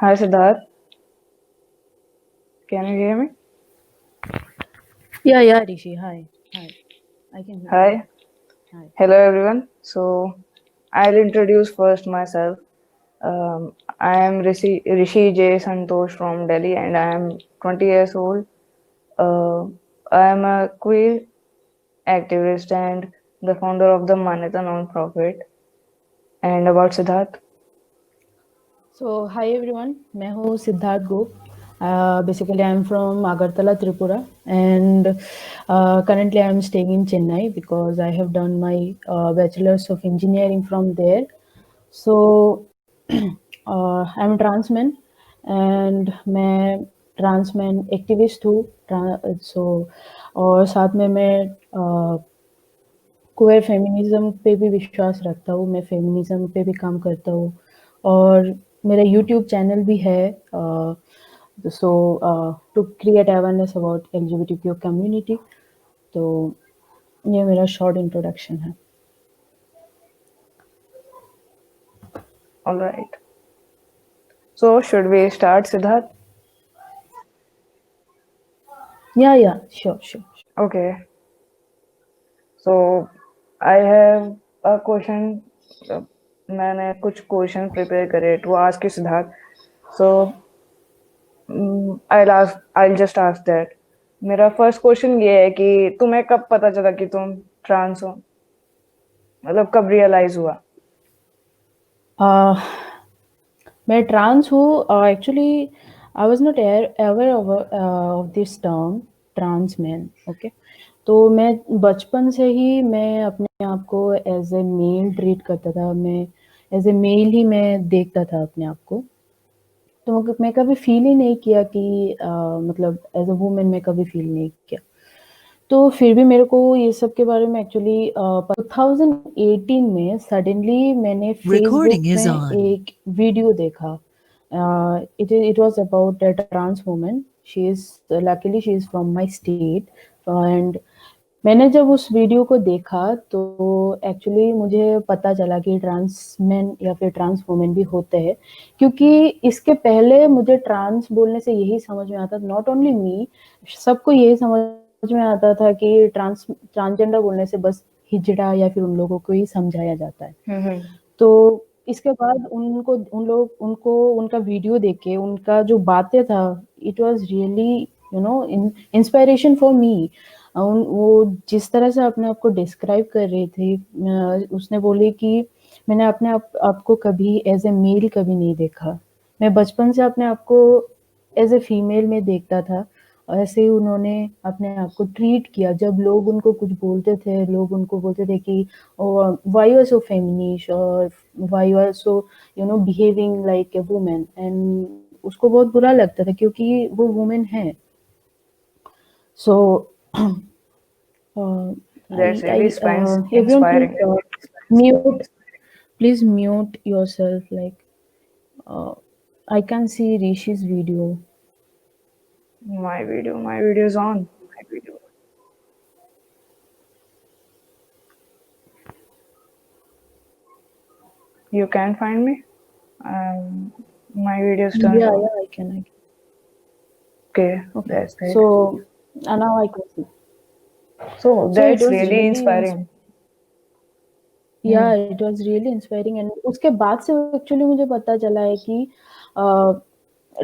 Hi Siddharth, can you hear me? Yeah, Rishi. Hi. I can hear you. Hi, Hi. hello everyone. So I'll introduce first myself. I am Rishi J Santosh from Delhi and I am 20 years old. Uh, I am a queer activist and the founder of the Manyata non-profit. And about Siddharth, So, hi everyone. मैं हूँ सिद्धार्थ गोप. Basically, I'm from Agartala, Tripura, and currently I'm staying in Chennai because I have done my bachelor's of engineering from there. So, I'm a trans man, and मैं trans man activist हूँ. So, और साथ में मैं queer feminism पे भी विश्वास रखता हूँ, मैं फेमिनिज्म पे भी काम करता हूँ और मेरा यूट्यूब चैनल भी है so to create awareness about LGBTQ community. तो ये मेरा शॉर्ट इंट्रोडक्शन है। alright. So should we start Siddharth? या sure. Okay. So I have a question. मैंने कुछ क्वेश्चन प्रिपेयर करे to ask you Siddharth. So I'll just ask that. मेरा first question ये है कि तुम्हें कब पता चला कि तुम ट्रांस हो, मतलब कब रियलाइज हुआ? मैं ट्रांस हूँ actually. I was not aware of this term trans man. Okay, तो मैं बचपन से ही मैं अपने आप को एज ए मेल ट्रीट करता था। मैं एज ए मेल ही मैं देखता था अपने आप को। तो मैं कभी फील ही नहीं किया कि मतलब एज अ वुमेन मैं कभी फील नहीं किया। तो फिर भी मेरे को ये सब के बारे में एक्चुअली 2018 में सडनली मैंने फेसबुक Recording is में on. एक वीडियो देखा। It was about a trans woman. She is luckily she is from my state. And मैंने जब उस वीडियो को देखा तो एक्चुअली मुझे पता चला कि ट्रांस मैन या फिर ट्रांस वुमेन भी होते हैं। क्योंकि इसके पहले मुझे ट्रांस बोलने से यही समझ में आता, नॉट ओनली मी, सबको यही समझ में आता था कि ट्रांसजेंडर बोलने से बस हिजड़ा या फिर उन लोगों को ही समझाया जाता है। तो इसके बाद उनको उनका वीडियो देख के उनका जो बातें था, it was really inspiration for me. वो जिस तरह से अपने आप को डिस्क्राइब कर रही थी, उसने बोली कि मैंने अपने आप को कभी एज ए मेल कभी नहीं देखा। मैं बचपन से अपने आप को एज ए फीमेल में देखता था। ऐसे ही उन्होंने अपने आप को ट्रीट किया। जब लोग उनको कुछ बोलते थे, लोग उनको बोलते थे कि why you are so feminist और why you are so behaving like a women, and उसको बहुत बुरा लगता था क्योंकि वो वुमेन है। So That's I really everyone please inspiring. mute, please mute yourself. Like uh, I can see Rishi's video. My video is on. You can find me. My video is turned Yeah, on. I can. Okay, Okay, that's great. so now I can see. So So it that's was really really inspiring. या it was really inspiring. And उसके बाद से actually मुझे पता चला है कि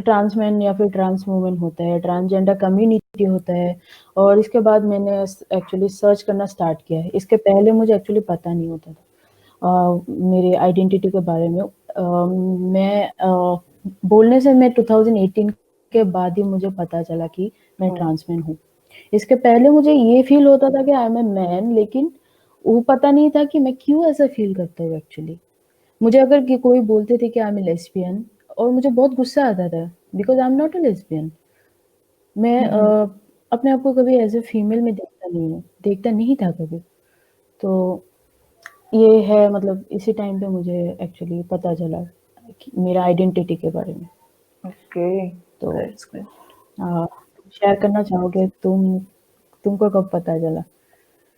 trans man या फिर ट्रांस वुमेन होता है, ट्रांसजेंडर कम्युनिटी होता है। और इसके बाद मैंने एक्चुअली सर्च करना स्टार्ट किया है। इसके पहले मुझे एक्चुअली पता नहीं होता था मेरे आइडेंटिटी के बारे में। मैं बोलने से मैं 2018 के बाद ही मुझे पता चला कि मैं ट्रांसमैन हूँ। इसके पहले मुझे ये फील होता था कि आई एम ए मैन, लेकिन वो पता नहीं था कि मैं क्यों ऐसा फील करता हूँ एक्चुअली। मुझे अगर कि कोई बोलते थे कि आई एम ए लेस्बियन, और मुझे बहुत गुस्सा आता था because I am not a lesbian. मैं अपने आप को कभी एज ए फीमेल में देखता नहीं था कभी। तो ये है, मतलब इसी टाइम पे मुझे एक्चुअली पता चला कि मेरा आइडेंटिटी के बारे में। Okay, तो that's good. शेयर करना चाहोगे तुमको कब पता चला?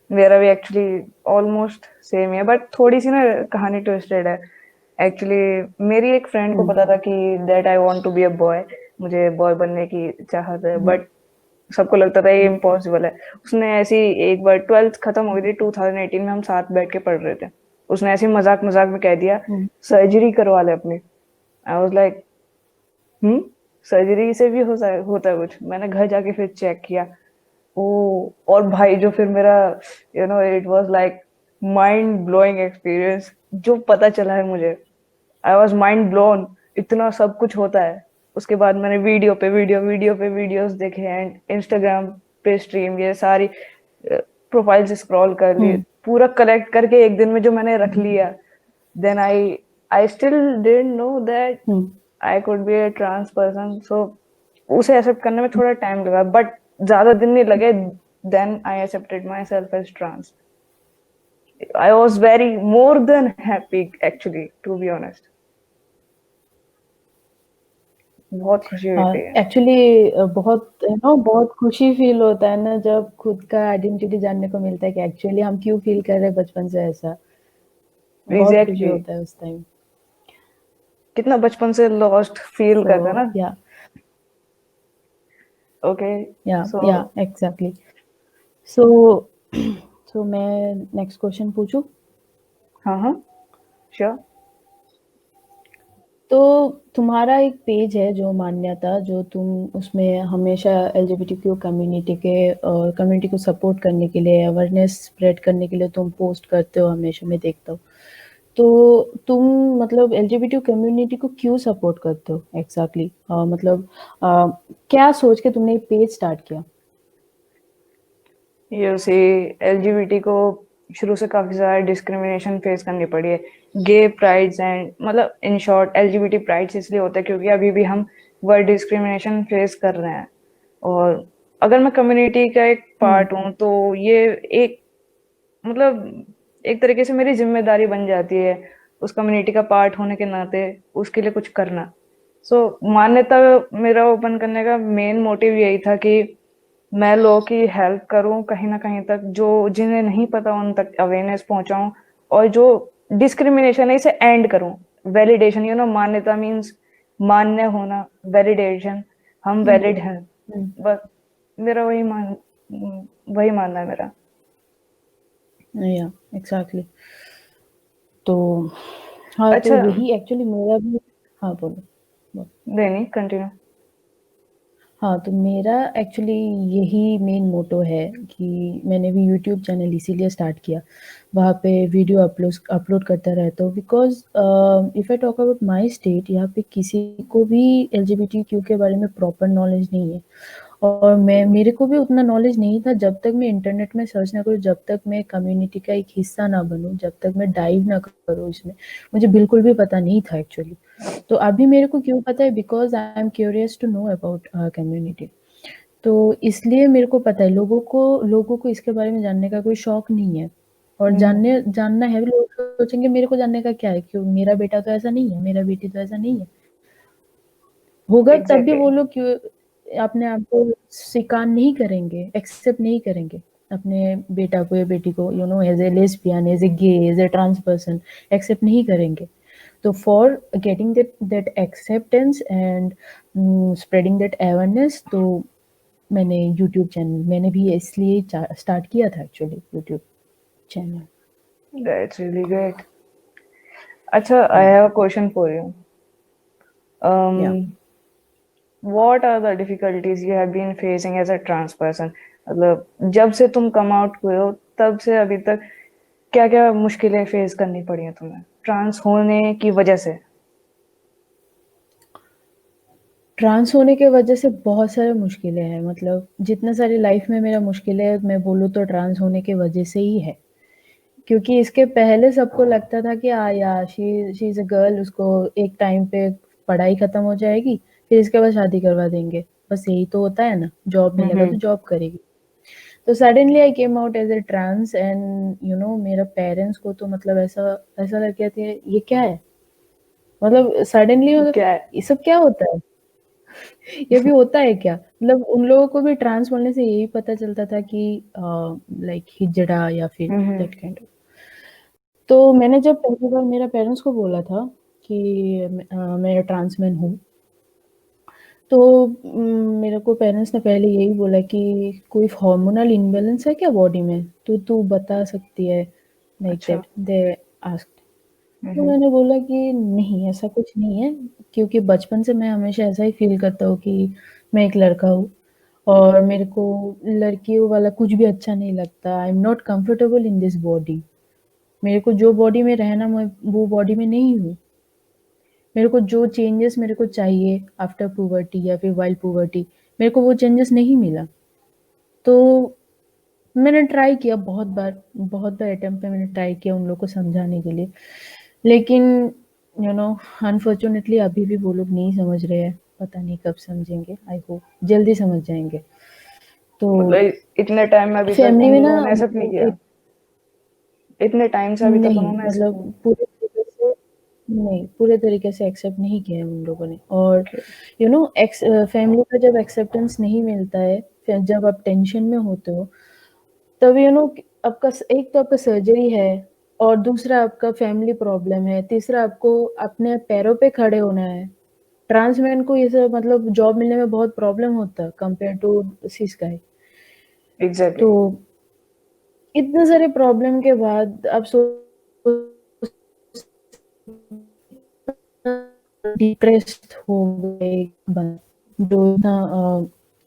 मेरा भी एक्चुअली ऑलमोस्ट सेम है, बट थोड़ी सी ना कहानी ट्विस्टेड है. एक्चुअली मेरी एक फ्रेंड को पता था कि that I want to be a boy, मुझे बॉय बनने की चाहत है, बट सबको लगता था ये इम्पॉसिबल है। उसने ऐसी एक बार 12th खत्म हो गई थी 2018 में, हम साथ बैठ के पढ़ रहे थे, उसने ऐसे मजाक मजाक में कह दिया सर्जरी करवा ले अपनी। आई वाज लाइक सर्जरी से भी होता है कुछ? मैंने घर जाके फिर चेक किया। ओ, और भाई जो फिर मेरा it was like mind blowing experience जो पता चला है मुझे। आई वॉज माइंड ब्लोन, इतना सब कुछ होता है। उसके बाद मैंने वीडियो पे वीडियोस देखे एंड इंस्टाग्राम पे स्ट्रीम, ये सारी प्रोफाइल से स्क्रॉल कर ली, पूरा कलेक्ट करके एक दिन में जो मैंने रख लिया। Then I still didn't know that I could be a trans person. So उसे एक्सेप्ट करने में थोड़ा टाइम लगा, बट ज्यादा दिन नहीं लगे। Then I accepted my self as trans. I was very more than happy actually, to be honest. बहुत खुशी हाँ, होती है। एक्चुअली बहुत बहुत खुशी फील होता है ना जब खुद का आइडेंटिटी जानने को मिलता है कि एक्चुअली हम क्यों फील कर रहे हैं बचपन से ऐसा। बहुत खुशी एग्जैक्टली, होता है उस टाइम। कितना बचपन से लॉस्ट फील तो करता है ना। या ओके, या सो या एग्जैक्टली। सो सो मैं नेक्स्ट क्वेश्चन पूछूं। हाँ हाँ, श्योर। तो तुम्हारा एक पेज है जो मान्यता, जो तुम उसमें हमेशा एलजीबीटीक्यू कम्युनिटी के और कम्युनिटी को सपोर्ट करने के लिए, अवेयरनेस स्प्रेड करने के लिए तुम पोस्ट करते हो, हमेशा मैं देखता हूँ। तो तुम मतलब एलजीबीटी कम्युनिटी को क्यों सपोर्ट करते हो एग्जैक्टली? मतलब क्या सोच के तुमने ये पेज स्टार्ट किया? ये सी, एलजीबीटी को शुरू से काफी सारा डिस्क्रिमिनेशन फेस करनी पड़ी है। गे प्राइड्स एंड मतलब इन शॉर्ट एलजीबीटी प्राइड्स इसलिए होता है क्योंकि अभी भी हम वर्ड डिस्क्रिमिनेशन फेस कर रहे हैं। और अगर मैं कम्युनिटी का एक पार्ट हूँ तो ये एक मतलब एक तरीके से मेरी जिम्मेदारी बन जाती है उस कम्युनिटी का पार्ट होने के नाते उसके लिए कुछ करना। सो मान्यता मेरा ओपन करने का मेन मोटिव यही था कि मैं लोगों की हेल्प करूं कहीं ना कहीं तक, जो जिन्हें नहीं पता उन तक अवेयरनेस पहुंचाऊं, और जो डिस्क्रिमिनेशन है इसे एंड करूं। वैलिडेशन, मान्यता मीन्स मान्य होना, वैलिडेशन, हम वैलिड हैं। बस मेरा वही मानना है मेरा। या एग्जैक्टली। तो हाँ, तो अच्छा, यही एक्चुअली मेरा भी। हाँ, बोलो बोलो। नहीं कंटिन्यू। हाँ, तो मेरा एक्चुअली यही मेन मोटो है कि मैंने भी यूट्यूब चैनल इसीलिए स्टार्ट किया। वहाँ पे वीडियो अपलोड करता रहता हूँ because if I talk about my state, यहाँ पे किसी को भी एलजीबीटीक्यू के बारे में प्रॉपर नॉलेज नहीं है। और मेरे को भी उतना नॉलेज नहीं था जब तक मैं इंटरनेट में सर्च ना करूँ, जब तक मैं कम्युनिटी का एक हिस्सा ना बनूँ, जब तक मैं डाइव ना करूँ इसमें। मुझे बिल्कुल भी पता नहीं था एक्चुअली। तो अभी मेरे को क्यों पता है? Because I am curious to know about community. तो इसलिए मेरे को पता है। लोगों को इसके बारे में जानने का कोई शौक नहीं है, और जानना है भी। लोग सोचेंगे मेरे को जानने का क्या है, क्यों मेरा बेटा तो ऐसा नहीं है, मेरा बेटी तो ऐसा नहीं है। होगा तब भी एग्जैक्टली। वो लोग क्यों अपने आप को स्वीकार नहीं करेंगे, एक्सेप्ट नहीं करेंगे अपने बेटा को या बेटी को, as a lesbian, as a gay, as a trans person accept नहीं करेंगे। तो for getting that acceptance and spreading that awareness, तो मैंने भी इसलिए स्टार्ट किया था actually YouTube channel. That's really great. अच्छा, I have a question for you. Yeah what are the difficulties you have been facing as a trans person? मतलब जब से तुम कम आउट हुए हो तब से अभी तक क्या क्या मुश्किलें फेस करनी पड़ी हैं तुम्हें ट्रांस होने की वजह से? ट्रांस होने के वजह से बहुत सारे मुश्किलें हैं। मतलब जितना सारी लाइफ में मेरा मुश्किलें है, मैं बोलूँ तो ट्रांस होने की वजह से ही है। क्योंकि इसके पहले सबको लगता था कि यार शी इज अ गर्ल, उसको एक टाइम पे पढ़ाई खत्म हो जाएगी, फिर इसके बाद शादी करवा देंगे। बस यही तो होता है ना, जॉब मिलेगा तो जॉब करेगी। तो suddenly I came out as a trans and मेरा पेरेंट्स को तो मतलब ऐसा ऐसा लग गया था, ये क्या है? मतलब सडनली, मतलब क्या है? ये सब क्या होता है? ये भी होता है क्या? मतलब उन लोगों को भी ट्रांस बोलने से यही पता चलता था कि लाइक हिजड़ा या फिर हम्म। That kind of. तो मैंने जब पहली बार मेरा पेरेंट्स को बोला था, कि मैं ट्रांसमैन हूँ। तो मेरे को पेरेंट्स ने पहले यही बोला कि कोई हार्मोनल इम्बैलेंस है क्या बॉडी में? तो तू बता सकती है, लाइक अच्छा। That they asked. तो हम्म। मैंने बोला कि नहीं, ऐसा कुछ नहीं है, क्योंकि बचपन से मैं हमेशा ऐसा ही फ़ील करता हूँ कि मैं एक लड़का हूँ और मेरे को लड़कियों वाला कुछ भी अच्छा नहीं लगता। I am not comfortable in this body. मेरे को जो बॉडी में रहना, मैं वो बॉडी में नहीं हूँ। मेरे को जो चेंजेस मेरे को चाहिए आफ्टर पुबर्टी या फिर व्हाइल पुबर्टी, मेरे को वो चेंजेस नहीं मिला। तो मैंने ट्राई किया बहुत बार अटेम्प्ट पे मैंने ट्राई किया उन लोग को समझाने के लिए। लेकिन अनफॉर्चुनेटली अभी भी वो लोग नहीं समझ रहे हैं। पता नहीं कब समझेंगे, आई होप जल्दी समझ जाएँगे। तो मतलब इतने टाइम में अभी तक फैमिली उन में ना लोगों ने एक्सेप्ट नहीं किया? एक इतने टाइम से अभी तक नहीं, उन्होंने मतलब पूरे तरीके से नहीं, पूरे तरीके से एक्सेप्ट नहीं किया है उन लोगों ने। और फैमिली का जब एक्सेप्टेंस नहीं मिलता है, फिर जब आप टेंशन में होते हो, तब आपका एक तो आपका सर्जरी है और दूसरा आपका फैमिली प्रॉब्लम है, तीसरा आपको अपने पैरों पे खड़े होना है। ट्रांस मैन को ये सब मतलब जॉब मिलने में बहुत प्रॉब्लम होता है compare to cis guy. Exactly. तो इतने सारे प्रॉब्लम के बाद आप डिप्रेस्ड हो गए जो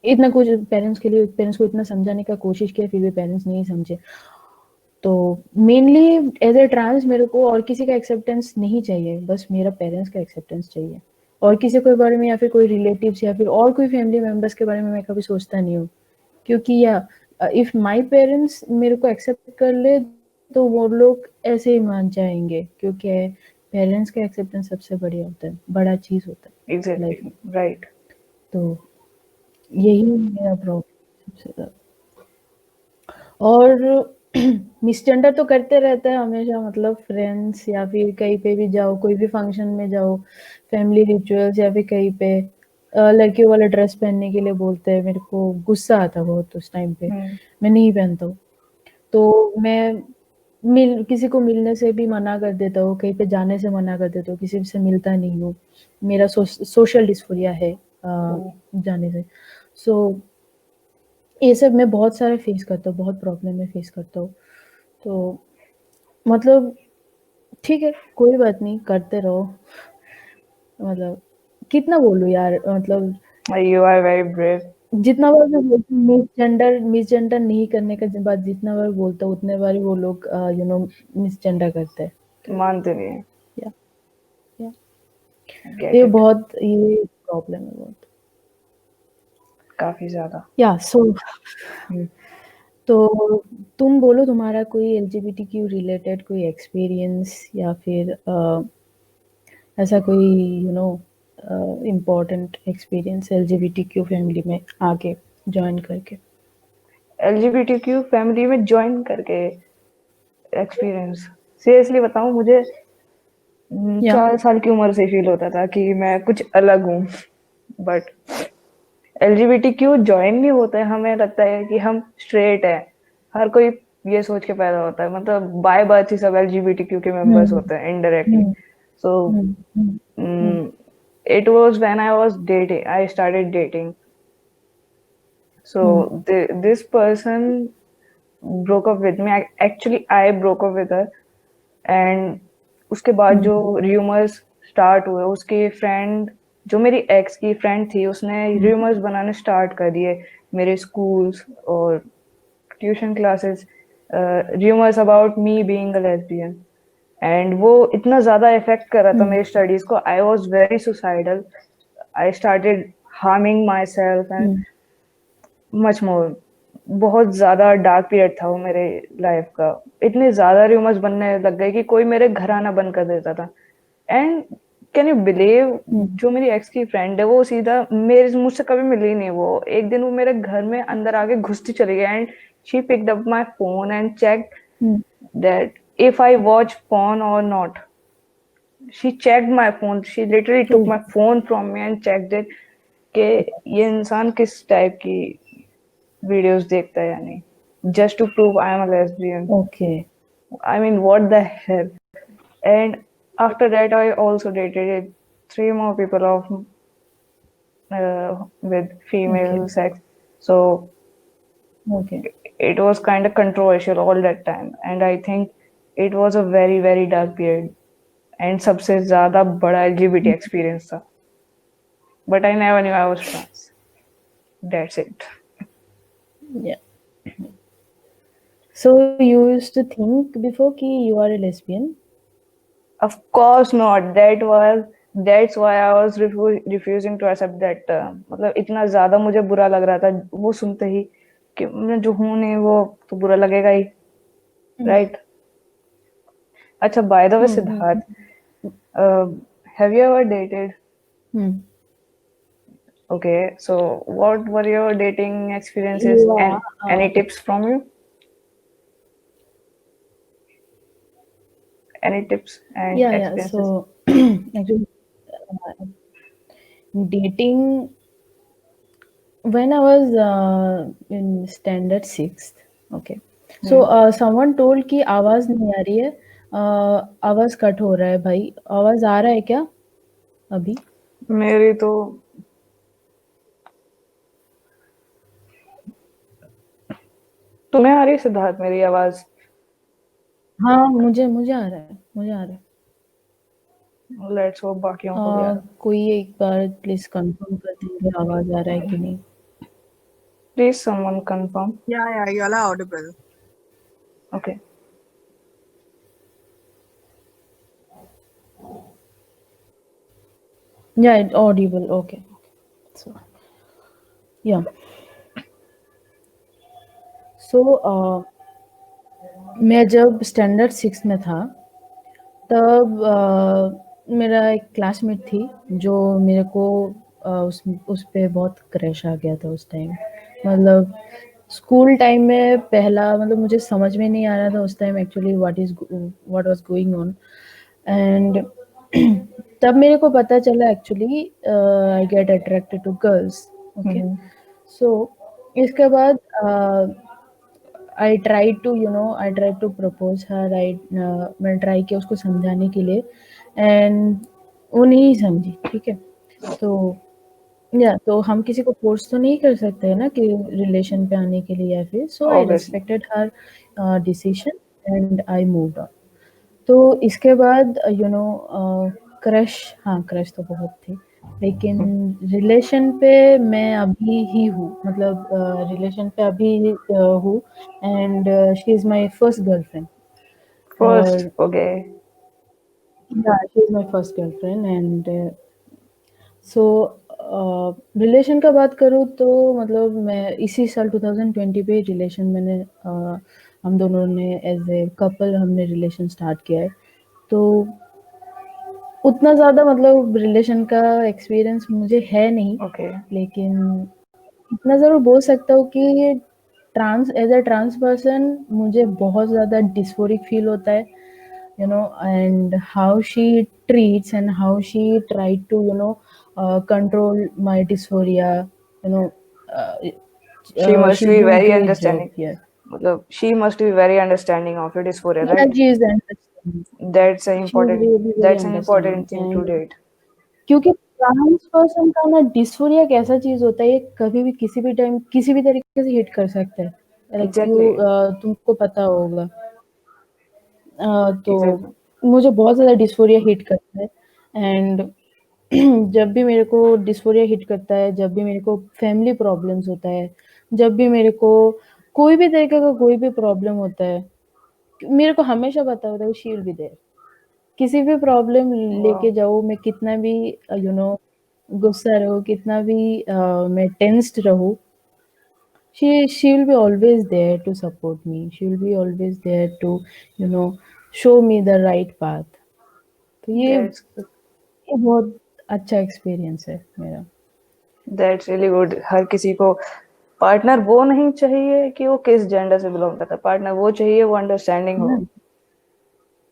इतना कुछ पेरेंट्स को इतना समझाने का कोशिश किया, फिर भी पेरेंट्स नहीं समझे। तो मेनली एज ए ट्रांस मेरे को और किसी का एक्सेप्टेंस नहीं चाहिए, बस मेरा पेरेंट्स का एक्सेप्टेंस चाहिए। और किसी के बारे में या फिर कोई रिलेटिव्स या फिर और कोई फैमिली मेंबर्स के बारे में मैं कभी सोचता नहीं हूँ, क्योंकि या इफ माय पेरेंट्स मेरे को एक्सेप्ट कर ले तो वो लोग ऐसे ही मान जाएंगे, क्योंकि पेरेंट्स का एक्सेप्टेंस सबसे बढ़िया होता है, बड़ा चीज होता है लाइफ में। Exactly right. तो यही मेरा प्रॉब्लम सबसे ज्यादा। और मिसजेंडर तो करते रहते हैं हमेशा, मतलब फ्रेंड्स या फिर कहीं पे भी जाओ, कोई भी फंक्शन में जाओ, फैमिली रिचुअल्स या फिर कहीं पे लड़कियों वाला ड्रेस पहनने के लिए बोलते हैं, मेरे को गुस्सा आता बहुत उस टाइम पे। हम्म। मैं नहीं पहनता हूँ। तो मैं किसी को मिलने से भी मना कर देता हूँ, कहीं पे जाने से मना कर देता हूँ, किसी से मिलता नहीं हूँ। मेरा सोशल डिस्फोरिया है जाने से। सो ये सब मैं बहुत सारे फेस करता हूँ, बहुत प्रॉब्लम में फेस करता हूँ। तो मतलब ठीक है, कोई बात नहीं, करते रहो। मतलब कितना बोलूँ यार, मतलब यू आर वेरी ब्रेव। जितना बार मैं बोलती हूँ मिसजेंडर नहीं करने के बाद जितना बार बोलता हूँ उतने बार ही वो लोग मिसजेंडर करते हैं। तो मानते नहीं है। या या गेट इट। ये प्रॉब्लम है बहुत। काफी ज्यादा। या सो हम्म। तो तुम बोलो, तुम्हारा कोई एलजीबीटीक्यू रिलेटेड कोई एक्सपीरियंस या फिर ऐसा कोई इम्पोर्टेंट एक्सपीरियंस एलजीबीटीक्यू फैमिली में आके जॉइन करके। एलजीबीटीक्यू फैमिली में ज्वाइन करके एक्सपीरियंस सीरियसली बताऊं, मुझे या 4 साल की उम्र से फील होता था कि मैं कुछ अलग हूँ। बट एलजीबीटीक्यू ज्वाइन नहीं होता है, हमें लगता है कि हम स्ट्रेट है। हर कोई ये सोच के पैदा होता है, मतलब बाय बर्थ ही सब एलजीबीटीक्यू के मेंबर्स हम्म होते हैं indirectly. Hmm so hmm hmm hmm it was when I was dating, I started dating. Hmm So this person broke up with me. Actually, I broke up with her. And उसके बाद जो हम्म rumours start हुए, उसकी friend, जो मेरी x की friend थी, उसने हम्म रूमर्स बनाने स्टार्ट कर दिए मेरे स्कूल्स और tuition classes, rumours about me being a lesbian. And वो इतना ज्यादा इफेक्ट कर रहा था हम्म मेरी स्टडीज को। आई was very suicidal. I started harming my self and hmm much more. बहुत ज्यादा डार्क पीरियड था वो मेरे लाइफ का। इतने ज्यादा रूमर्स बनने लग गए कि कोई मेरे घर आना बंद कर देता था। एंड कैन यू बिलीव, हम्म जो मेरी एक्स की फ्रेंड है वो सीधा मेरे मुझसे कभी मिली नहीं। वो एक दिन वो मेरे घर में अंदर आके घुसती चली गई and she picked up my phone and check hmm that if I watch porn or not. She checked my phone. She literally took oh my phone from me and checked it कि ये इंसान किस type की videos देखता है या नहीं, just to prove I am a lesbian. Okay I mean, what the hell? And After that, I also dated 3 more people of with Okay. female sex. So Okay. it was kind of controversial all that time, and I think it was a very very dark period. And सबसे ज़्यादा बड़ा LGBT experience था. But I never knew I was trans. That's it. Yeah. So you used to think before कि you are a lesbian? Of course not. That's why I was refusing to accept that term. मतलब इतना ज़्यादा मुझे बुरा लग रहा था वो सुनते ही कि मैं जो हूँ नहीं वो तो बुरा लगेगा ही, right? अच्छा, by the way, Siddharth, have you ever dated? Hmm. Okay, so what were your dating experiences Yeah. and any tips from you? Any tips and Yeah. experiences? So actually, uh, dating when I was in standard sixth. Okay. So hmm, someone told कि आवाज नहीं आ रही है, आवाज cut हो रहा है भाई, आवाज आ रहा है क्या अभी? मेरी तो तुम्हें आ रही है सिद्धार्थ मेरी आवाज? हाँ, मुझे मुझे आ रहा है, मुझे आ रहा है। लेट्स होप बाकियों को भी आ रहा कोई एक बार प्लीज कंफर्म कर दीजिए आवाज आ रहा है कि नहीं। है। Please someone confirm. Yeah, you all are audible. Okay. Yeah, it audible. Okay. So yeah. So मैं जब स्टैंडर्ड सिक्स में था तब मेरा एक क्लासमेट थी जो मेरे को उस पे बहुत क्रश आ गया था उस टाइम। मतलब स्कूल टाइम में पहला मतलब मुझे समझ में नहीं आ रहा था उस time actually what was going on and तब मेरे को पता चला actually I get attracted to girls. Okay. So इसके बाद I try to propose her मैंने ट्राई किया उसको समझाने के लिए एंड वो नहीं समझी। ठीक है। तो या तो हम किसी को फोर्स तो नहीं कर सकते हैं ना कि रिलेशन पे आने के लिए या फिर so I obviously. Respected her decision and I moved on. तो इसके बाद क्रश, हाँ क्रश तो बहुत थी लेकिन रिलेशन पे मैं अभी ही हूँ। मतलब रिलेशन पे अभी हूँ and she is my first girlfriend. First. और ओके. या she is my first girlfriend and so relation का बात करूँ तो मतलब मैं इसी साल 2020 पे रिलेशन मैंने हम दोनों ने एज ए कपल हमने रिलेशन स्टार्ट किया है। तो उतना ज़्यादा मतलब रिलेशन का एक्सपीरियंस मुझे है नहीं, ओके. लेकिन इतना ज़रूर बोल सकता हूँ कि trans as a trans person मुझे बहुत ज़्यादा डिस्फोरिक फील होता है, and how she treats and how she tried to control my dysphoria, you know uh, she must she's be doing very great job understanding. here. मतलब she must be very understanding of your dysphoria, Yeah, right? she is understanding. That's a She is important. really very that's an understanding important thing to and date. क्योंकि trans person का ना dysphoria एक ऐसा चीज होता है, ये कभी भी किसी भी टाइम किसी भी तरीके से हिट कर सकता है। Like exactly. तुमको पता होगा। तो एग्जैक्टली. मुझे बहुत ज़्यादा डिस्फोरिया हिट करता है एंड जब भी मेरे को डिस्फोरिया हिट करता है, जब भी मेरे को फैमिली प्रॉब्लम्स होता है, जब भी मेरे को कोई भी तरीके का कोई भी प्रॉब्लम होता है, मेरे को हमेशा पता होता है शी विल बी देयर। किसी भी प्रॉब्लम वाह. लेके जाऊँ, मैं कितना भी गुस्सा रहूँ, कितना भी मैं टेंस्ड रहूँ, she will be always there to support me. She will be always there to you know show me the right path. तो दैट्स ये बहुत अच्छा एक्सपीरियंस है मेरा। That's really good. हर किसी को पार्टनर वो नहीं चाहिए कि वो किस जेंडर से बिलोंग करता है. पार्टनर वो चाहिए वो अंडरस्टैंडिंग हो.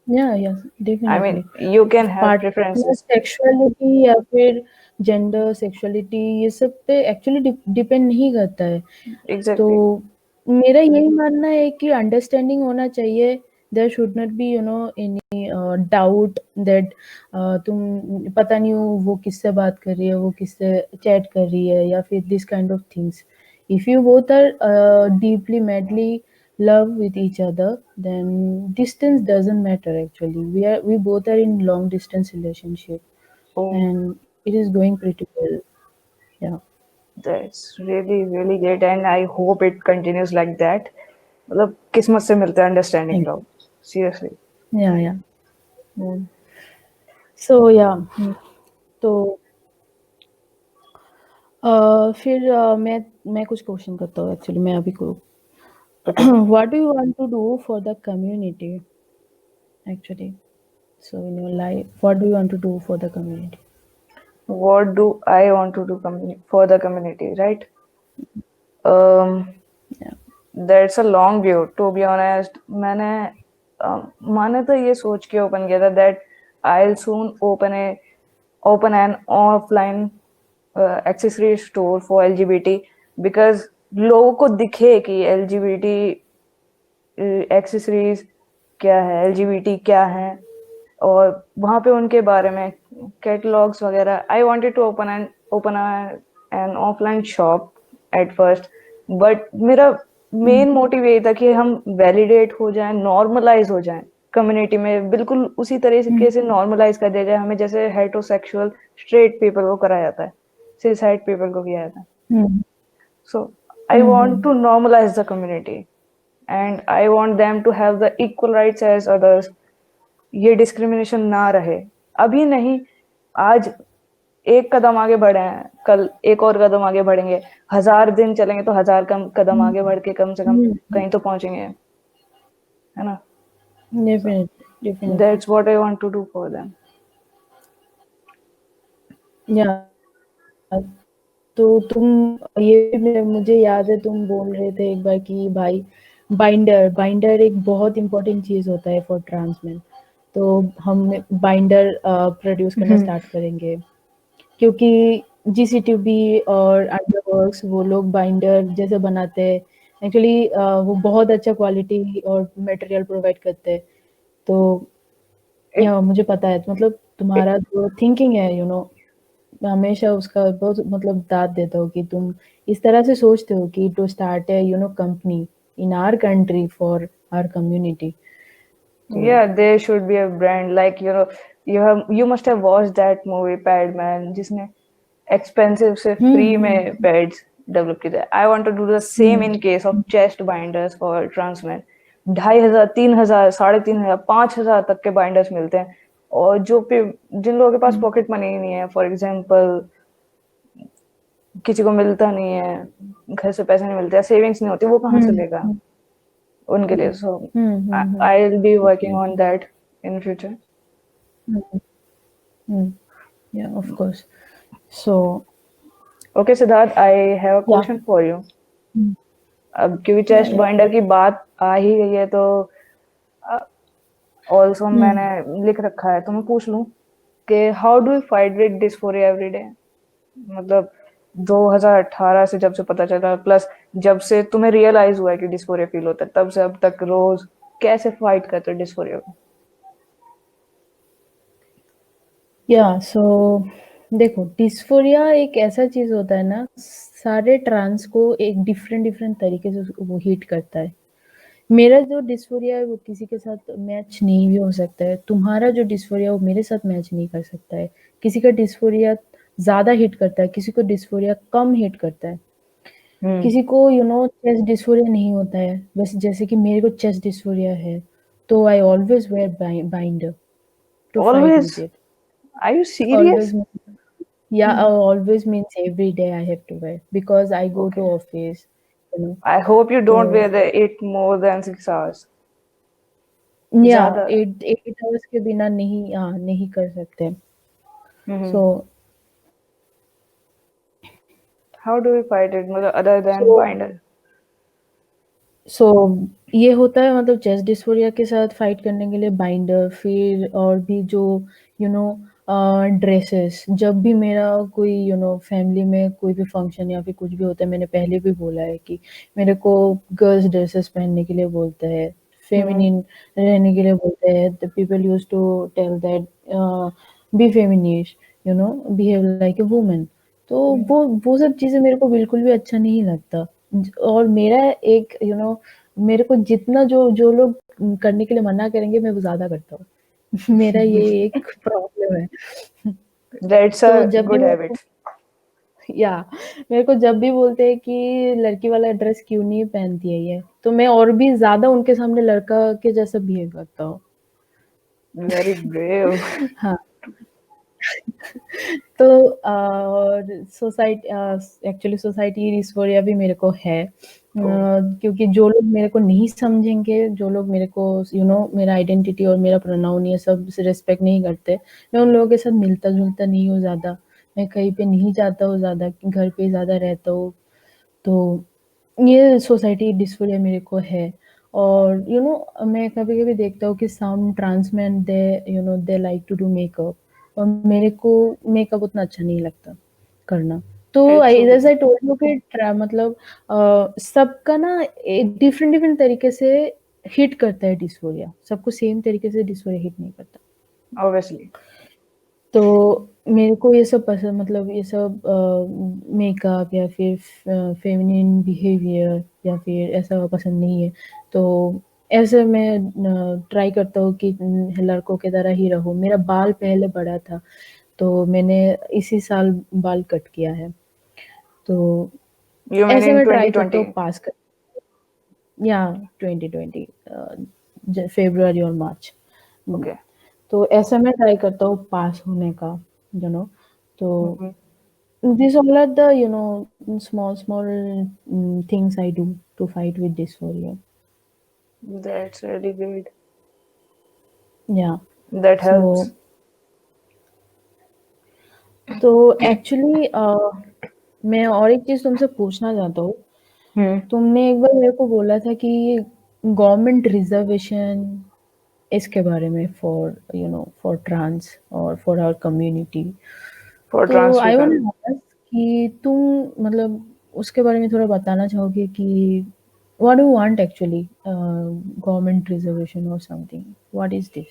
या I mean definitely. You can have partner preferences. Sexuality या फिर जेंडर सेक्सुअलिटी ये सब पे एक्चुअली डिपेंड नहीं करता है। तो एग्जैक्टली. मेरा यही मानना है कि अंडरस्टैंडिंग होना चाहिए there should not be any doubt that तुम पता नहीं वो किससे बात कर रही है, वो किससे चैट कर रही है, या फिर this kind of things. If you both are deeply madly love with each other, then distance doesn't matter actually. We both are in long distance relationship, Oh, and it is going pretty well. Yeah. that's really really great and I hope it continues like that. मतलब किस्मत से मिलता है understanding Thank लोग, seriously. you. Yeah, yeah. So yeah. तो फिर मैं कुछ क्वेश्चन करता हूँ एक्चुअली, मैं अभी को okay, what do you want to do for the community actually? So in your life, what do you want to do for the community? what do I want to do for the community, right? um Yeah. that's a long view, to be honest. मैंने तो ये सोच के open किया था that I'll soon open an offline accessory store for LGBT, because लोगों को दिखे कि LGBT एक्सेसरीज क्या है, एलजीबीटी क्या है, और वहाँ पे उनके बारे में कैटलॉग्स वगैरह। I wanted to open an offline shop at first, but मेरा मेन मोटिव यही था कि हम वैलिडेट हो जाएं, नॉर्मलाइज हो जाएं कम्युनिटी में, बिल्कुल उसी तरीके से नॉर्मलाइज कर दिया जाए हमें जैसे हेटरोसेक्सुअल स्ट्रेट पीपल को कराया जाता है, सिस पीपल को किया जाता है। Hmm. So I want to normalize the community and I want them to have the equal rights as others. ये डिस्क्रिमिनेशन ना रहे, अभी नहीं, आज एक कदम आगे बढ़े हैं, कल एक और कदम आगे बढ़ेंगे, 1000 दिन चलेंगे तो 1000 कदम आगे बढ़ के कम से कम कहीं तो पहुंचेंगे, है ना? Definitely, definitely. That's what I want to do for them. Yeah. तो मुझे याद है तुम बोल रहे थे एक बार कि भाई बाइंडर एक बहुत इम्पोर्टेंट चीज होता है फॉर ट्रांसमैन, तो हम बाइंडर प्रोड्यूस करना स्टार्ट करेंगे, क्योंकि जीसीटीबी और अंडरवर्क्स वो लोग बाइंडर जैसे बनाते हैं एक्चुअली, वो बहुत अच्छा क्वालिटी और मटेरियल प्रोवाइड करते हैं। तो It, या मुझे पता है, मतलब it, तुम्हारा जो थिंकिंग है मैं हमेशा उसका बहुत मतलब दाद देता हूँ कि तुम इस तरह से सोचते हो कि टू स्टार्ट है company in our country for our community. तो yeah, there should be a brand, like you must have watched that movie Padman, जिसने एक्सपेंसिव से फ्री में पैड्स डेवलप किए थे। I want to do the same in case of chest binders for trans man. 2500, 3000, 3500, 5000 तक के binders मिलते हैं, और जिन लोगों के पास पॉकेट मनी ही नहीं है, फॉर एग्जांपल किसी को मिलता नहीं है, घर से पैसे नहीं मिलते या सेविंग्स नहीं होती, वो कहाँ से लेगा उनके लिए? So I will be working on that in future. Yeah of course. So okay Siddharth, I have a yeah question for you. अब क्योंकि चेस्ट बाइंडर की बात आ ही गई है तो ऑल्सो मैंने लिख रखा है, तो मैं पूछ लूं कि how do you fight with dysphoria every day? मतलब 2018 से जब से पता चला, प्लस जब से तुम्हें रियलाइज हुआ है कि डिस्फोरिया फील होता है, तब से अब तक रोज कैसे फाइट करते हो डिस्फोरिया को? या सो देखो, डिस्फोरिया एक ऐसा चीज होता है ना, सारे ट्रांस को एक डिफरेंट डिफरेंट तरीके से वो हिट करता है। मेरा जो डिस्फोरिया है वो किसी के साथ मैच नहीं भी हो सकता है, तुम्हारा जो डिस्फोरिया वो मेरे साथ मैच नहीं कर सकता है, किसी का डिस्फोरिया ज्यादा हिट करता है, किसी को डिस्फोरिया कम हिट करता है, किसी को चेस्ट डिस्फोरिया नहीं होता है, बस जैसे कि मेरे को चेस्ट डिस्फोरिया है, तो I always wear binder to fight always? With it. Are you serious? Always, yeah, always means every day I have to wear because I go to okay, office, you know. I hope you don't to wear it more than 6 hours। या ज्यादा? 8 hours के बिना नहीं, हाँ, नहीं कर सकते। Hmm. So how do you fight it, मतलब other than so binder? So ये होता है, मतलब चेस्ट डिस्फोरिया के साथ फाइट करने के लिए बाइंडर, फिर और भी जो यू नो ड्रेसेस, जब भी मेरा कोई फैमिली में कोई भी फंक्शन या फिर कुछ भी होता है, मैंने पहले भी बोला है कि मेरे को गर्ल्स ड्रेसेस पहनने के लिए बोलते हैं, फेमिनिन रहने के लिए बोलते हैं, the people used to tell that be feminist, you know, behave like a woman. तो वो सब चीज़ें मेरे को बिल्कुल भी अच्छा नहीं लगता। और मेरा एक मेरे को जितना जो लोग करने के लिए मना करेंगे मैं वो ज़्यादा करता हूँ। मेरा ये एक प्रॉब्लम है। दैट्स अ तो जब भी गुड मेरे को हैबिट। या मेरे को जब भी बोलते हैं कि लड़की वाला ड्रेस क्यों नहीं पहनती है ये, तो मैं और भी ज़्यादा उनके सामने लड़का के जैसा बिहेव करता हूँ। Very brave. हाँ। तो और एक्चुअली सोसाइटी डिस्फोरिया भी मेरे को है। क्योंकि जो लोग मेरे को नहीं समझेंगे, जो लोग मेरे को मेरा आइडेंटिटी और मेरा प्रोनाउन ये सब से रिस्पेक्ट नहीं करते, मैं उन लोगों के साथ मिलता-जुलता नहीं हूँ ज़्यादा। मैं कहीं पे नहीं जाता हूँ ज़्यादा, घर पे ज़्यादा रहता हूँ। तो ये सोसाइटी डिस्फोरिया मेरे को है। और मैं कभी-कभी देखता हूँ कि some trans men they like to do makeup, और मेरे को मेकअप उतना अच्छा नहीं लगता करना। तो इट्स आई जैसे ओके। आई टोल्ड यू कि मतलब सबका ना एक डिफरेंट डिफरेंट तरीके से हिट करता है डिस्फोरिया। सबको सेम तरीके से डिस्फोरिया हिट नहीं करता। ऑब्वियसली। तो मेरे को ये सब पसंद, मतलब ये सब मेकअप या फिर फेमिनिन बिहेवियर या फिर ऐसा पसंद नहीं है। तो ऐसे मैं ट्राई करता हूँ कि लड़कों की तरह ही रहूँ। मेरा बाल पहले बड़ा था, तो मैंने इसी साल बाल कट किया है। तो यू मीन ऐसे इन मैं ट्राई करता 2020? हूँ पास कर, या 2020 फरवरी और मार्च। ओके। तो ऐसे मैं ट्राई करता हूँ पास होने का, तो Mhm. these all are the small things I do to fight with dysphoria. That's really good. Yeah. That helps. So तो एक्चुअली मैं और एक चीज़ तुमसे पूछना चाहता हूँ। Hmm. तुमने एक बार मेरे को बोला था कि गवर्नमेंट रिजर्वेशन इसके बारे में फॉर ट्रांस और फॉर आवर कम्युनिटी। For तो trans I want people. To ask कि तुम मतलब उसके बारे में थोड़ा बताना चाहोगे कि what do you want actually government reservation और something, what is this?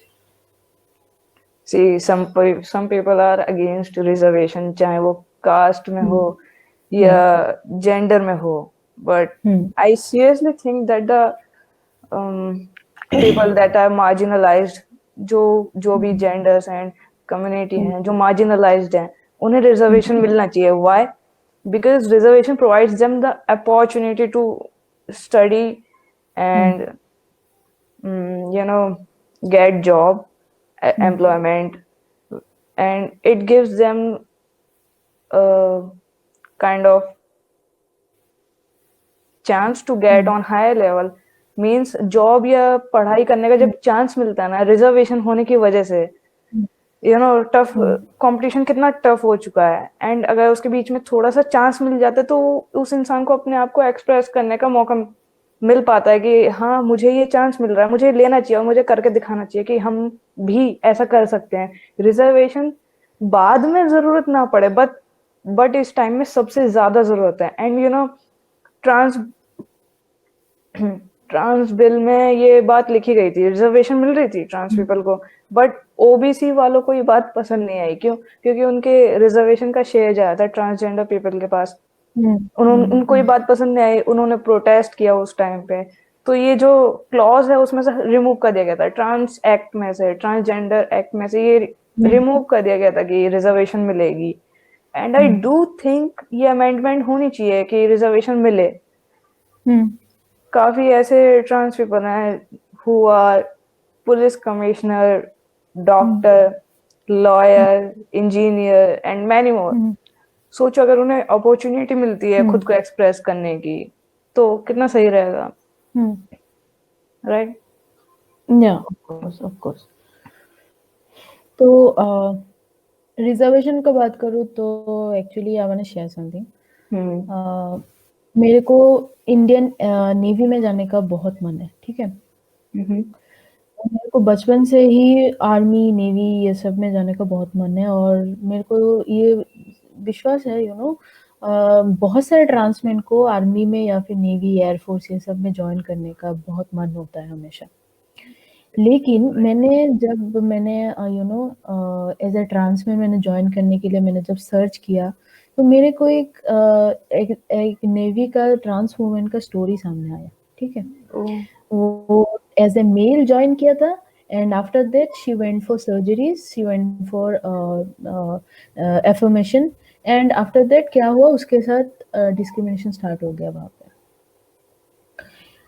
See, some people are against reservation, चाहे वो caste में हो हम्म या हम्म gender में हो. But hmm I seriously think that the um, people that are marginalized, जो भी हम्म genders and community हम्म हैं जो marginalized हैं, उन्हें reservation मिलना चाहिए. Why? Because reservation provides them the opportunity to study hmm and get job, hmm employment, and it gives them a kind of chance to get hmm on higher level. Means job या पढ़ाई करने का जब chance मिलता है ना reservation होने की वजह से, टफ हम्म कंपटीशन कितना टफ हो चुका है, एंड अगर उसके बीच में थोड़ा सा चांस मिल जाता है तो उस इंसान को अपने आप को एक्सप्रेस करने का मौका मिल पाता है कि हाँ मुझे ये चांस मिल रहा है, मुझे लेना चाहिए और मुझे करके दिखाना चाहिए कि हम भी ऐसा कर सकते हैं. रिजर्वेशन बाद में जरूरत ना पड़े, बट इस टाइम में सबसे ज्यादा जरूरत है. एंड ट्रांस ट्रांस बिल में ये बात लिखी गई थी, रिजर्वेशन मिल रही थी ट्रांस पीपल को, बट ओबीसी वालों को ये बात पसंद नहीं आई. क्यों? क्योंकि उनके रिजर्वेशन का शेयर जाता है ट्रांसजेंडर पीपल के पास. उनको ये बात पसंद नहीं आई, उन्होंने प्रोटेस्ट किया उस टाइम पे. तो ये जो क्लॉज है उसमें से रिमूव कर दिया गया था, ट्रांस एक्ट में से, ट्रांसजेंडर एक्ट में से ये रिमूव कर दिया गया था कि रिजर्वेशन मिलेगी. एंड आई डू थिंक ये अमेंडमेंट होनी चाहिए कि रिजर्वेशन मिले. हम्म काफी ऐसे ट्रांस पीपल हैं who are police commissioner, doctor, lawyer, engineer and many more. Hmm सोचो अगर उन्हें अपॉर्चुनिटी मिलती है खुद हम्म को एक्सप्रेस करने की तो कितना सही रहेगा, hmm right? Yeah of course. तो रिजर्वेशन का बात करूँ तो actually I want to share something. Hmm. मेरे को इंडियन नेवी में जाने का बहुत मन है, ठीक है? हम्म. मेरे को बचपन से ही आर्मी, नेवी ये सब में जाने का बहुत मन है, और मेरे को ये विश्वास है बहुत सारे ट्रांसमेन को आर्मी में या फिर नेवी, एयर फोर्स ये सब में जॉइन करने का बहुत मन होता है हमेशा। लेकिन मैंने एज अ ट्रांस में मैंने ज्वाइन करने के लिए मैंने जब सर्च किया, तो मेरे को एक नेवी का ट्रांस वुमन का स्टोरी सामने आया, ठीक है? ओह, वो एज ए मेल ज्वाइन किया था, and after that she went for surgeries, she went for affirmation, and after that क्या हुआ, उसके साथ डिस्क्रिमिनेशन स्टार्ट हो गया वहाँ पे।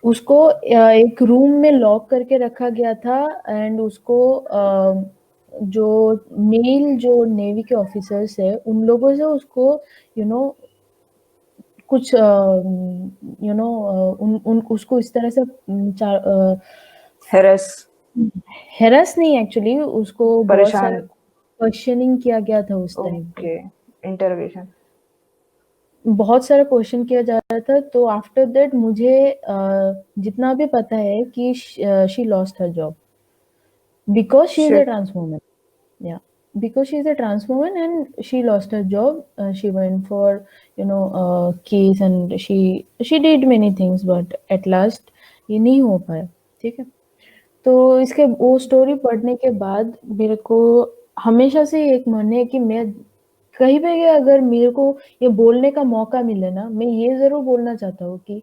उसको एक रूम में लॉक करके रखा गया था, एंड उसको जो मेल जो नेवी के ऑफिसर्स है उन लोगों से उसको यू नो कुछ उन उन उसको इस तरह से हेरस, हेरस नहीं, एक्चुअली उसको बहुत सारा परेशान। क्वेश्चनिंग किया गया था उस टाइम पे। Okay, interrogation. बहुत सारा क्वेश्चन किया जा रहा था, तो आफ्टर दैट मुझे जितना भी पता है कि she lost her job because she is a shit. trans woman. Yeah, because she is a trans woman and she lost her job. She went for case, and she did many things, but at last ये नहीं हो पाया, ठीक है? तो इसके वो story पढ़ने के बाद मेरे को हमेशा से एक मन है कि मैं कहीं पे भी अगर मेरे को ये बोलने का मौका मिले ना, मैं ये ज़रूर बोलना चाहता हूँ कि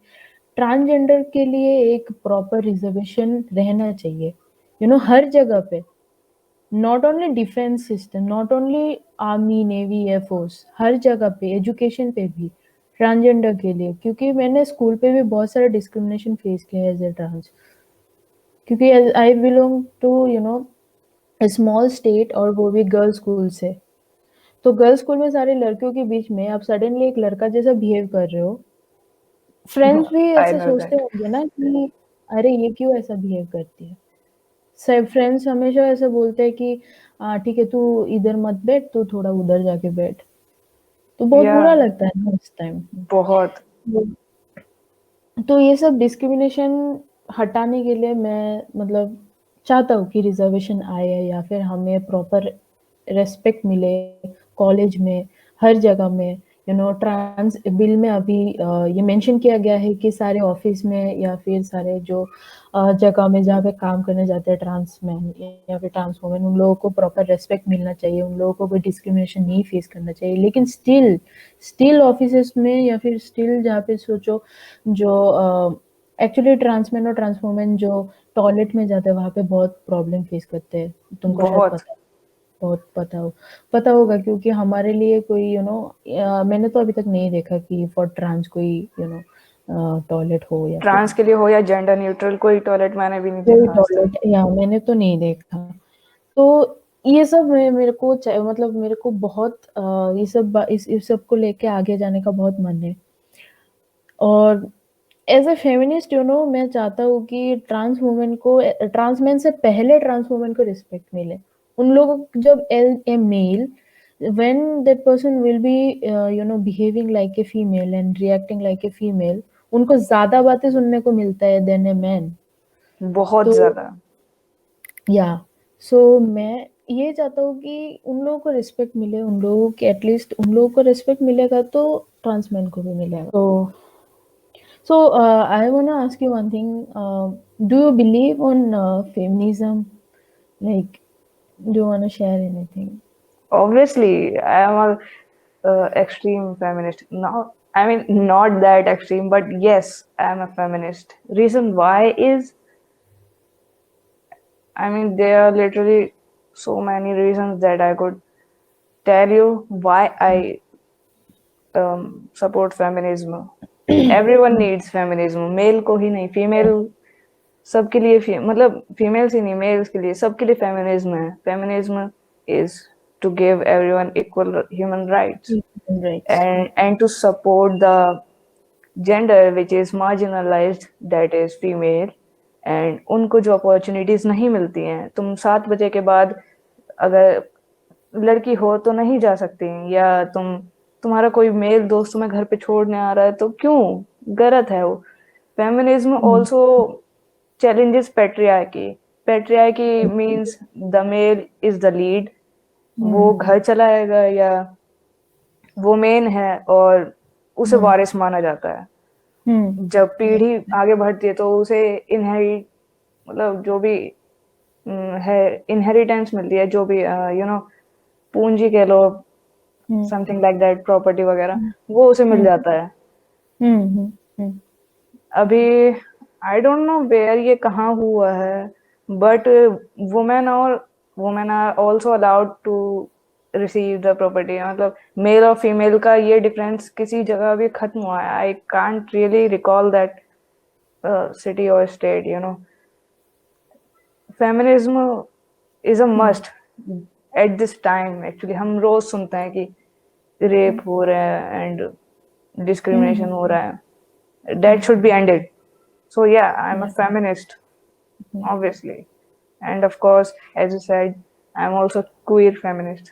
ट्रांसजेंडर के लिए एक प्रॉपर रिजर्वेशन रहना चाहिए, हर जगह पे। Not only defence system, not only army, navy, air force, हर जगह पे, एजुकेशन पे भी ट्रांसजेंडर के लिए, क्योंकि मैंने स्कूल पे भी बहुत सारा डिस्क्रिमिनेशन फेस किया है एज ए ट्रांस, क्योंकि I belong to small state, और वो भी गर्ल्स स्कूल से। तो गर्ल्स स्कूल में सारे लड़कियों के बीच में आप सडनली एक लड़का जैसा बिहेव कर रहे हो, फ्रेंड्स भी आई ऐसे नो सोचते दैट। होंगे ना कि अरे ये क्यों ऐसा बिहेव करती है। सब फ्रेंड्स हमेशा ऐसे बोलते हैं कि ठीक है, तू इधर मत बैठ, तू थोड़ा उधर जाके बैठ। तो बहुत या, बुरा लगता है ना उस टाइम। बहुत। तो ये सब डिस्क्रिमिनेशन हटाने के लिए मैं मतलब चाहता हूँ कि रिजर्वेशन आए, या फिर हमें प्रॉपर रेस्पेक्ट मिले कॉलेज में, हर जगह में। ट्रांस बिल में अभी ये मेंशन किया गया है कि सारे ऑफिस में या फिर सारे जो जगह में जहाँ पे काम करने जाते हैं ट्रांस मैन या फिर ट्रांस वुमेन, उन लोगों को प्रॉपर रेस्पेक्ट मिलना चाहिए, उन लोगों को कोई डिस्क्रिमिनेशन नहीं फेस करना चाहिए। लेकिन स्टिल स्टिल ऑफिसेस में या फिर स्टिल जहाँ पे सोचो जो एक्चुअली ट्रांसमैन और ट्रांस वुमेन जो टॉयलेट में जाते हैं वहाँ पे बहुत प्रॉब्लम फेस करते हैं, तुमको शायद बहुत। पता बहुत पता होगा, क्योंकि हमारे लिए कोई मैंने तो अभी तक नहीं देखा कि फॉर ट्रांस कोई टॉयलेट हो, या फिर ट्रांस के लिए हो या जेंडर न्यूट्रल, कोई टॉयलेट मैंने भी नहीं कोई देखा आज तक। टॉयलेट, या मैंने तो नहीं देखा। तो ये सब मेरे को मतलब मेरे को बहुत इस सब को लेके आगे जाने का बहुत मन है। और एज अ फेमिनिस्ट मैं चाहता हूँ कि ट्रांस वुमेन को, ट्रांस मैन से पहले ट्रांस वुमेन को रिस्पेक्ट मिले। उन लोगों को जब ए mail, when that person will be behaving like a female and reacting like a female, उनको ज्यादा बातें सुनने को मिलता है देन ए मैन। बहुत तो ज्यादा। या सो मैं ये चाहता हूँ कि उन लोगों को रिस्पेक्ट मिले, उन लोगों के एटलीस्ट उन लोगों को रिस्पेक्ट मिलेगा तो ट्रांस मैन को भी मिलेगा। So, I want to ask you one thing. Do you believe on feminism? Like, do you want to share anything? Obviously, I am a extreme feminist. Now, I mean, not that extreme, but yes, I am a feminist. Reason why is, I mean, there are literally so many reasons that I could tell you why I support feminism. Everyone needs feminism. Male को ही नहीं, female सबके लिए, मतलब females ही नहीं, mails के लिए, सबके लिए फेमिनिज्म है। Feminism is to give everyone equal human rights Human rights. and to support the gender which is marginalized, that is female, and उनको जो अपॉर्चुनिटीज नहीं मिलती हैं, तुम 7 बजे के बाद अगर लड़की हो तो नहीं जा सकती, या तुम्हारा कोई मेल दोस्त तुम्हें घर पे छोड़ने आ रहा है तो क्यों, गलत है वो। Feminism Mm. Also challenges patriarchy. Patriarchy means the male is the lead. वो Mm. घर चलाएगा, या वो मेन है और उसे Mm. वारिस माना जाता है। Mm. जब पीढ़ी आगे बढ़ती है तो उसे इनहेरिट, मतलब जो भी है, इनहेरिटेंस मिलती है, जो भी पूंजी कह लो, हम्म समथिंग लाइक दैट, प्रॉपर्टी वगैरह, हम्म वो उसे मिल हम्म जाता है। हम्म हम्म अभी आई डोंट नो वेयर ये कहाँ हुआ है, बट वुमेन और women are also allowed to receive the property. मतलब मेल और फीमेल का ये डिफरेंस किसी जगह भी खत्म हुआ है। I can't really recall that city और state, feminism is a hmm must at this time. Actually हम रोज सुनते हैं कि रेप हो रहा है एंड डिस्क्रिमिनेशन हो रहा है, that should be ended. So yeah, I'm a yeah, feminist, hmm, obviously. And of course, as you said, I'm also queer feminist.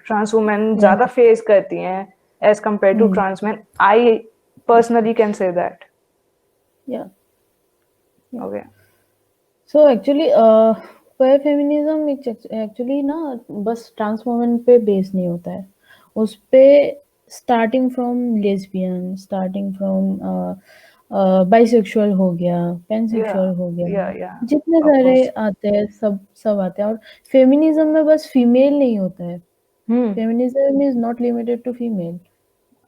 Trans women yeah, ज़्यादा face करती हैं as compared to hmm, trans men. I personally can say that. yeah, yeah. Okay. So actually queer feminism actually ना बस trans women पे base नहीं होता है, उस पे starting from lesbian, starting from bisexual हो गया, Yeah. पैनसेक्सुअल हो गया, Yeah. Yeah. जितने Of सारे course. आते हैं सब सब आते हैं। और फेमिनिज्म में बस फीमेल नहीं होता है, Hmm. Feminism is not limited to female,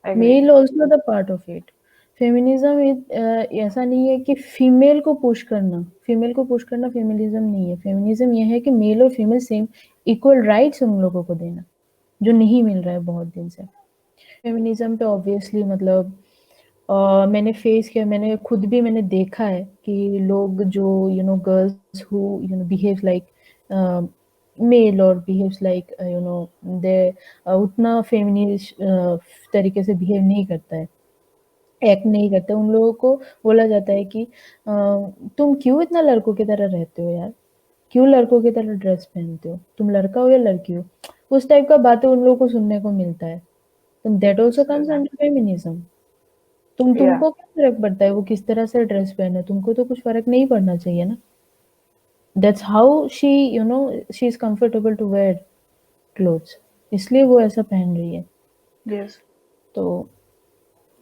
Agree. Male also the part of it. Feminism ऐसा नहीं है कि फीमेल को पुश करना फेमिनिज्म नहीं है। फेमिनिज्म ये है कि मेल और फीमेल सेम इक्वल राइट्स उन लोगों को देना, जो नहीं मिल रहा है बहुत दिन से। फेमिनिज्म पे ऑब्वियसली मतलब मैंने फेस किया, मैंने खुद भी मैंने देखा है कि लोग जो girls who behave like male और बिहेव्स लाइक दे उतना फेमिनिस्ट तरीके से बिहेव नहीं करता है, एक्ट नहीं करते। उन लोगों को बोला जाता है कि तुम क्यों इतना लड़कों की तरह रहते हो यार, क्यों लड़कों की तरह ड्रेस पहनते हो, तुम लड़का हो या लड़की हो, उस टाइप का बातें उन लोगों को सुनने को मिलता है। तो that also comes under feminism. Yeah. तुमको क्या फर्क पड़ता है वो किस तरह से ड्रेस पहने, तुमको तो कुछ फर्क नहीं पड़ना चाहिए ना। That's how she she is comfortable to wear clothes, इसलिए वो ऐसा पहन रही है। Yes. तो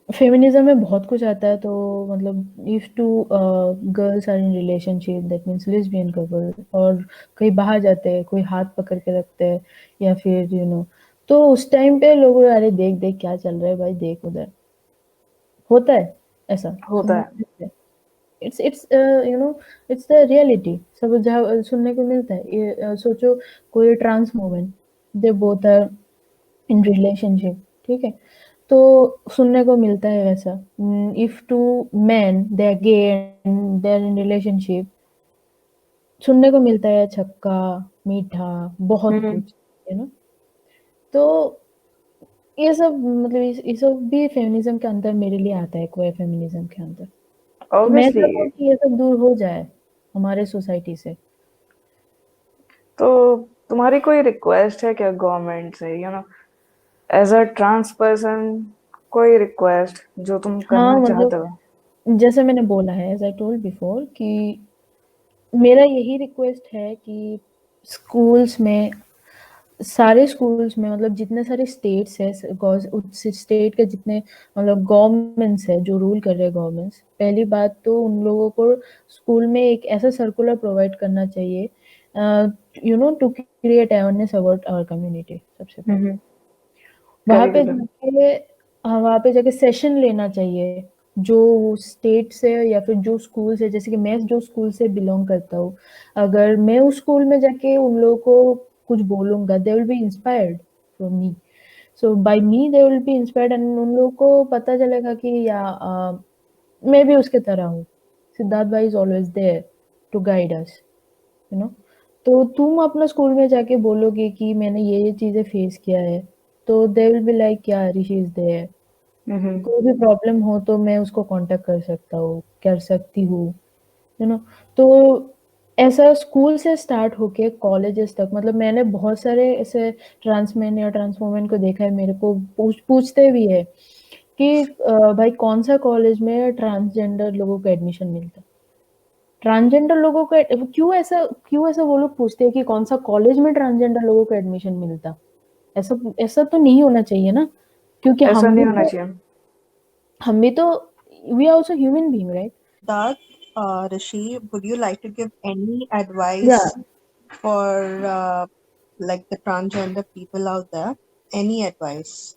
फेमिनिज्म में बहुत कुछ आता है। तो मतलब if two girls are in relationship that means lesbian couple, और कहीं बाहर जाते हैं, कोई हाथ पकड़ के रखते हैं या फिर तो उस टाइम पे लोग अरे देख देख क्या चल रहा है भाई, देख उधर, होता है ऐसा होता सुनने है। को मिलता है। इट्स इट्स द रियलिटी, सब जहाँ सुनने को मिलता है। ये सोचो कोई trans woman, they both are in relationship, ठीक है, तो सुनने को मिलता है वैसा। If two man they are gay and they are in relationship, सुनने को मिलता है छक्का, मीठा, बहुत हम्म। कुछ, तो ये सब मतलब ये सब भी फेमिनिज्म के अंदर मेरे लिए आता है, क्वेयर फेमिनिज्म के अंदर। तो मैं ऑब्वियसली। चाहता हूँ कि ये सब दूर हो जाए हमारे सोसाइटी से। तो तुम्हारी कोई रिक्वेस्ट है क्या गवर्नमेंट से, एज अ ट्रांस पर्सन, कोई रिक्वेस्ट जो तुम हाँ करना चाहते हो? मतलब जैसे मैंने बोला है, एज आई टोल्ड बिफोर, कि मेरा यही रिक्वेस्ट है कि स्कूल्स में, सारे स्कूल्स में, मतलब जितने सारे स्टेट्स है, स्टेट के जितने मतलब गवर्नमेंट्स है जो रूल कर रहे हैं गवर्नमेंट्स, पहली बात तो उन लोगों को स्कूल में एक ऐसा सर्कुलर प्रोवाइड करना चाहिए to create awareness about our community. सबसे पहले हम्म। वहाँ पे करिकुलम। जाके वहाँ पे जाके सेशन लेना चाहिए, जो स्टेट से या फिर जो स्कूल से, जैसे कि मैं जो स्कूल से बिलोंग करता हूँ, अगर मैं उस स्कूल में जाके उन लोगों को कुछ बोलूँगा, they will be inspired from me. So by me they will be inspired, and उन लोगों को पता चलेगा कि या मैं भी उसके तरह हूँ। सिद्धार्थ भाई is always there to guide us, you know. तो तुम अपना स्कूल में जाके बोलोगे कि मैंने ये चीज़ें फेस किया है, तो दे विल बी लाइक या ऋषि इज देयर, हम्म। कोई भी प्रॉब्लम हो तो मैं उसको कांटेक्ट कर सकता हूँ, कर सकती हूँ, यू नो। तो ऐसा स्कूल से स्टार्ट होके कॉलेजेस तक, मतलब मैंने बहुत सारे ऐसे ट्रांस मैन या ट्रांस वुमेन को देखा है, मेरे को पूछते भी है कि भाई कौन सा कॉलेज में ट्रांसजेंडर लोगों को एडमिशन मिलता है, ट्रांसजेंडर लोगों को क्यों ऐसा वो लोग पूछते हैं कि कौन सा कॉलेज में ट्रांसजेंडर लोगों को एडमिशन मिलता। ऐसा ऐसा तो नहीं होना चाहिए ना, क्योंकि ऐसा नहीं होना चाहिए। हम भी तो we are also human being, right? That, Rishi, would you like to give any या advice for like the transgender people out there? Any advice?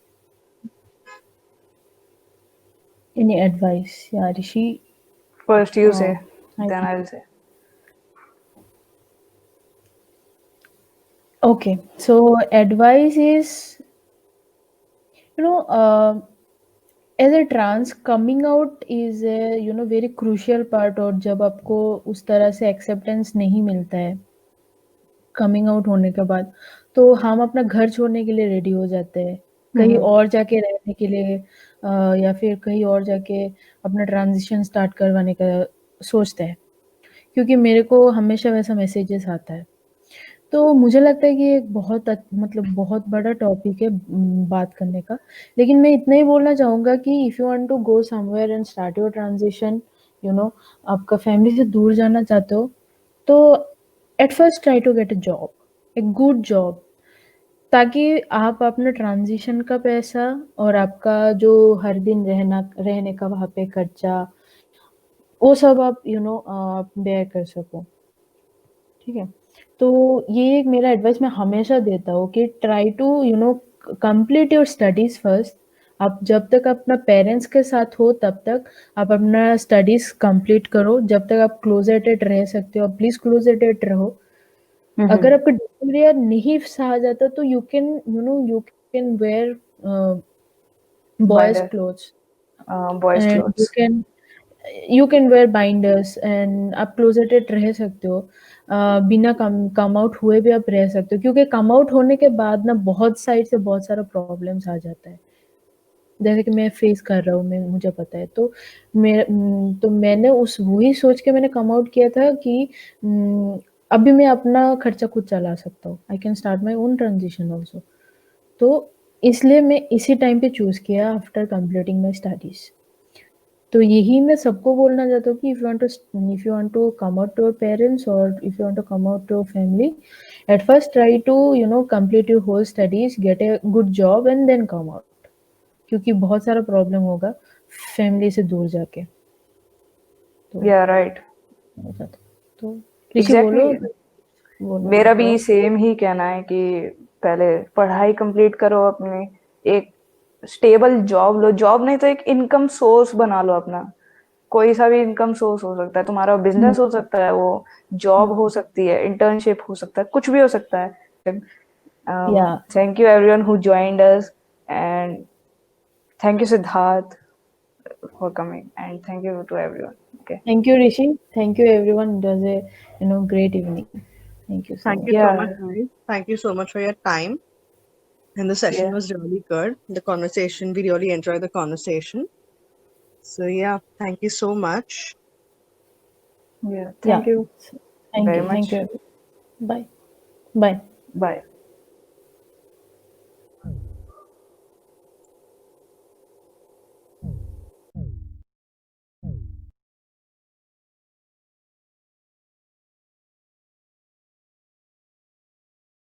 Any advice? Yeah, Rishi. First you say, I then I'll say. Okay, so advice is, as a trans, coming out is a very crucial part. और जब आपको उस तरह से acceptance नहीं मिलता है coming out होने के बाद, तो हम अपना घर छोड़ने के लिए रेडी हो जाते हैं, कहीं और जाके रहने के लिए, या फिर कहीं और जाके अपना ट्रांजिशन स्टार्ट करवाने का सोचते हैं, क्योंकि मेरे को हमेशा वैसा मैसेजेस आता है। तो मुझे लगता है कि ये एक मतलब बहुत बड़ा टॉपिक है बात करने का। लेकिन मैं इतना ही बोलना चाहूँगा कि if you want to go somewhere and start your transition, आपका फैमिली से दूर जाना चाहते हो, तो at first try to get a job, a good job, ताकि आप अपना ट्रांजिशन का पैसा और आपका जो हर दिन रहने का वहाँ पे खर्चा, वो सब आप बेयर कर सको। ठीक है, तो ये एक मेरा एडवाइस मैं हमेशा देता हूँ कि try to complete your studies first. आप जब तक अपना पेरेंट्स के साथ हो तब तक आप अपना स्टडीज कंप्लीट करो, जब तक आप क्लोजेटेड रह सकते हो प्लीज क्लोजेटेड रहो। अगर आपका डिसीजन नहीं सहा जाता तो you can wear boys clothes boys and clothes. You can wear binders and आप क्लोजेटेड रह सकते हो। बिना कम आउट हुए भी आप रह सकते हो, क्योंकि कम आउट होने के बाद ना बहुत साइड से बहुत सारा प्रॉब्लम्स आ जाता है, जैसे कि मैं फेस कर रहा हूँ, मुझे पता है। तो मैंने वही सोच के मैंने कम आउट किया था कि अभी मैं अपना खर्चा खुद चला सकता हूँ, I can start my own transition also. तो इसलिए मैं इसी टाइम पे चूज किया आफ्टर कंप्लीटिंग माई स्टडीज। तो यही मैं सबको बोलना चाहता हूँ कि if you want to come out to your parents और if you want to come out to your family, at first try to complete your whole studies, get a good job and then come out, क्योंकि बहुत सारा problem होगा family से दूर जाके। तो या राइट, तो ऋषि बोलो। मेरा भी सेम ही कहना है कि पहले पढ़ाई कंप्लीट करो, अपने एक स्टेबल जॉब लो, जॉब नहीं तो एक इनकम सोर्स बना लो अपना। कोई सा भी इनकम सोर्स हो सकता है, तुम्हारा बिजनेस हो सकता है, वो जॉब हो सकती है, इंटर्नशिप हो सकता है, कुछ भी हो सकता है। Thank you everyone who joined us, and thank you Siddharth for coming, and thank you to everyone. Okay, thank you Rishi, thank you everyone, it was a great evening. Thank you so much. Thank you so much, guys. Thank you so much for your time. And the session was really good. The conversation, we really enjoyed the conversation. So yeah, thank you so much. Thank you very much. Thank you. Bye. Bye.